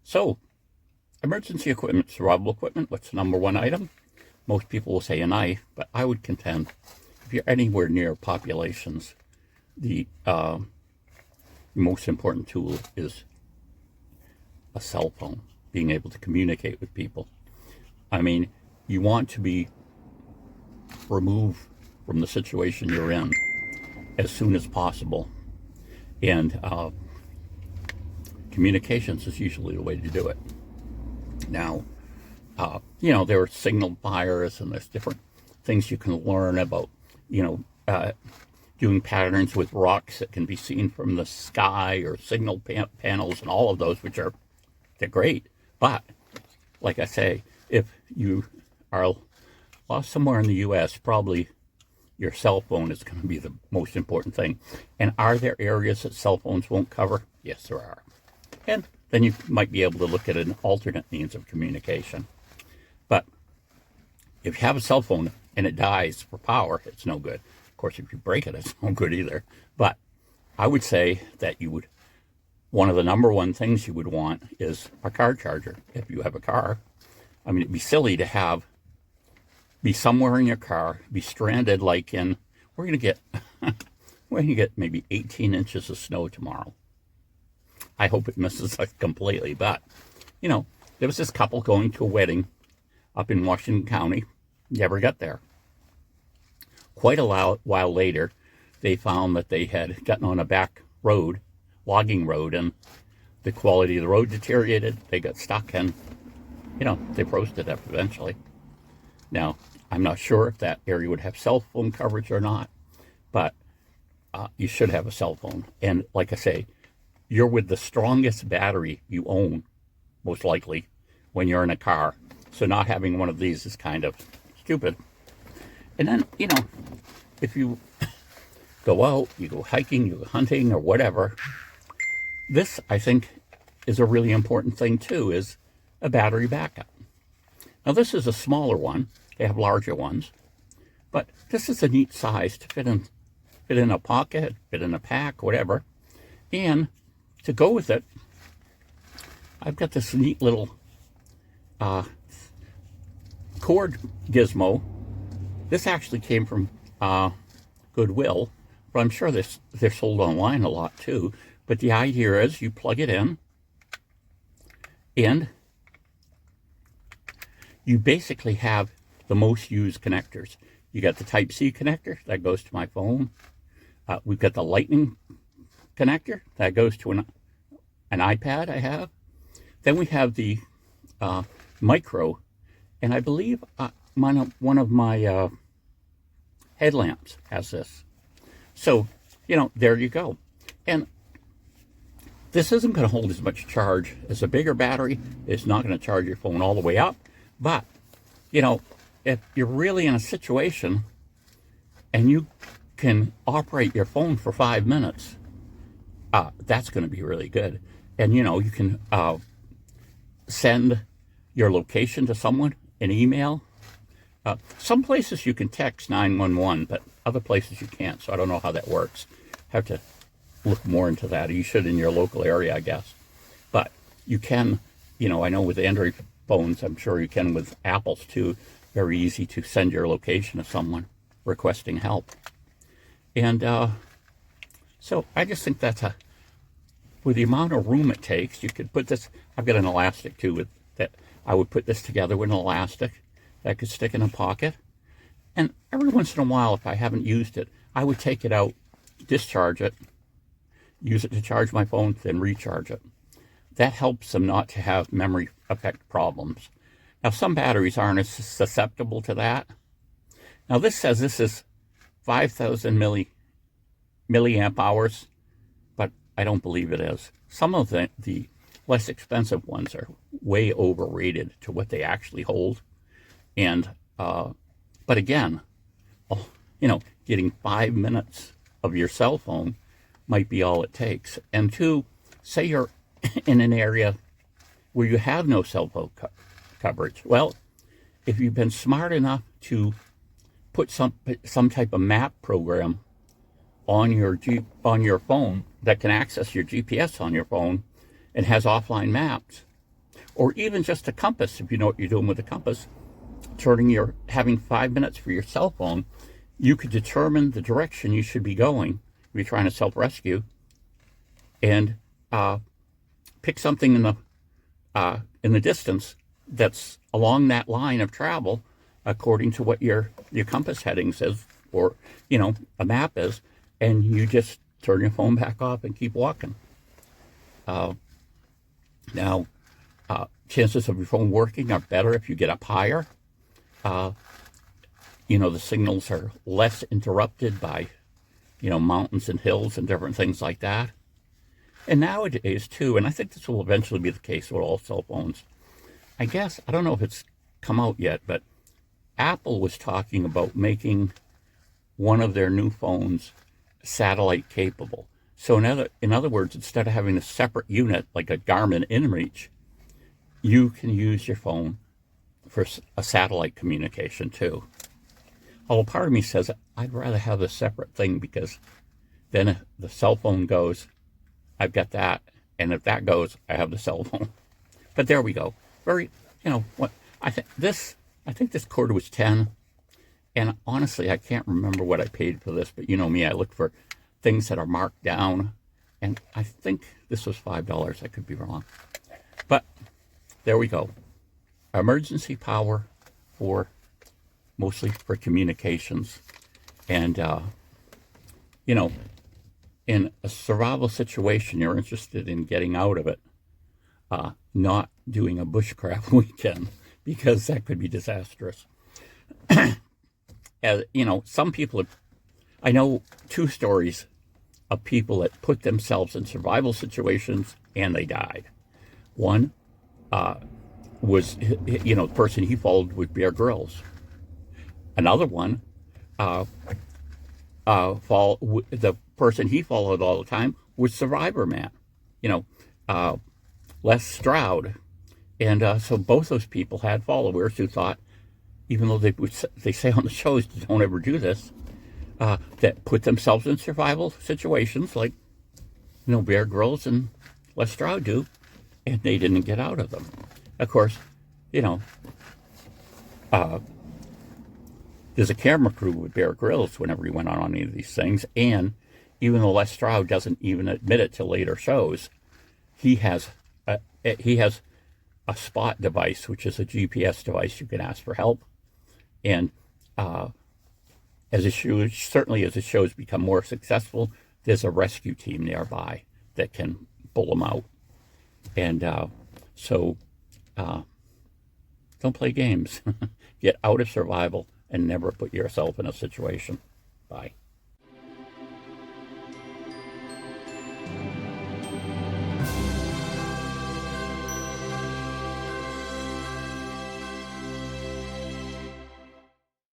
So, emergency equipment, survival equipment, what's the number one item? Most people will say a knife, but I would contend if you're anywhere near populations, the most important tool is a cell phone, being able to communicate with people. I mean, you want to be removed from the situation you're in as soon as possible. And communications is usually the way to do it. Now, there are signal fires and there's different things you can learn about, doing patterns with rocks that can be seen from the sky or signal panels and all of those, they're great. But, like I say, if you are lost somewhere in the U.S., probably your cell phone is going to be the most important thing. And are there areas that cell phones won't cover? Yes, there are. And then you might be able to look at an alternate means of communication. But if you have a cell phone and it dies for power, it's no good. Of course, if you break it, it's no good either. But I would say that one of the number one things you would want is a car charger if you have a car. I mean, it'd be silly to be somewhere in your car, be stranded we're going to get maybe 18 inches of snow tomorrow. I hope it misses us completely. But, there was this couple going to a wedding up in Washington County, never got there. Quite a while later, they found that they had gotten on a back road, logging road, and the quality of the road deteriorated. They got stuck and, they froze to death eventually. Now, I'm not sure if that area would have cell phone coverage or not, but you should have a cell phone. And like I say, you're with the strongest battery you own, most likely, when you're in a car. So not having one of these is kind of stupid. And then, if you go out, you go hiking, you go hunting or whatever, this, I think, is a really important thing too, is a battery backup. Now, this is a smaller one. They have larger ones. But this is a neat size to fit in a pocket, fit in a pack, whatever. And to go with it, I've got this neat little cord gizmo. This actually came from Goodwill, but I'm sure they're sold online a lot too. But the idea is you plug it in, and you basically have the most used connectors. You got the Type-C connector that goes to my phone. We've got the Lightning connector that goes to an iPad I have. Then we have the micro, and I believe one of my headlamps has this. So, there you go. And this isn't going to hold as much charge as a bigger battery. It's not going to charge your phone all the way up. But, if you're really in a situation and you can operate your phone for 5 minutes, that's going to be really good. And, you can send your location to someone, an email. Some places you can text 911, but other places you can't. So I don't know how that works. Have to look more into that. You should in your local area, I guess. But you can, I know with Android phones, I'm sure you can with Apples too. Very easy to send your location to someone requesting help. And so I just think with the amount of room it takes, you could put this, I've got an elastic too with that. I would put this together with an elastic that could stick in a pocket. And every once in a while, if I haven't used it, I would take it out, discharge it, use it to charge my phone, then recharge it. That helps them not to have memory effect problems. Now, some batteries aren't as susceptible to that. Now, this says this is 5,000 milliamp hours, but I don't believe it is. Some of the less expensive ones are way overrated to what they actually hold. And, but again, getting 5 minutes of your cell phone might be all it takes. And two, say you're in an area where you have no cell phone coverage. Well, if you've been smart enough to put some type of map program on your phone that can access your GPS on your phone and has offline maps, or even just a compass, if you know what you're doing with a compass, having 5 minutes for your cell phone, you could determine the direction you should be going if you're trying to self-rescue, and pick something in the distance that's along that line of travel, according to what your compass heading says, or a map is, and you just turn your phone back off and keep walking. Now, chances of your phone working are better if you get up higher. The signals are less interrupted by mountains and hills and different things like that. And nowadays too, and I think this will eventually be the case with all cell phones, I guess, I don't know if it's come out yet, but Apple was talking about making one of their new phones satellite capable. So in other words, instead of having a separate unit like a Garmin InReach, you can use your phone for a satellite communication too. Although part of me says I'd rather have a separate thing, because then if the cell phone goes, I've got that, and if that goes, I have the cell phone. But there we go. I think this cord was $10, and honestly, I can't remember what I paid for this. But you know me, I look for things that are marked down, and I think this was $5. I could be wrong, but there we go. Emergency power mostly for communications, and in a survival situation, you're interested in getting out of it, not doing a bushcraft weekend, because that could be disastrous. As some people I know 2 stories of people that put themselves in survival situations and they died. One was, the person he followed was Bear Grylls. Another one, the person he followed all the time was Survivor Man, Les Stroud. And so both those people had followers who thought, even though they say on the shows, don't ever do this, that put themselves in survival situations like, Bear Grylls and Les Stroud do, and they didn't get out of them. Of course, there's a camera crew with Bear Grylls whenever he went on any of these things, and even though Les Stroud doesn't even admit it to later shows, he has a spot device, which is a GPS device you can ask for help. And as the shows become more successful, there's a rescue team nearby that can pull them out. And so don't play games. Get out of survival and never put yourself in a situation. Bye.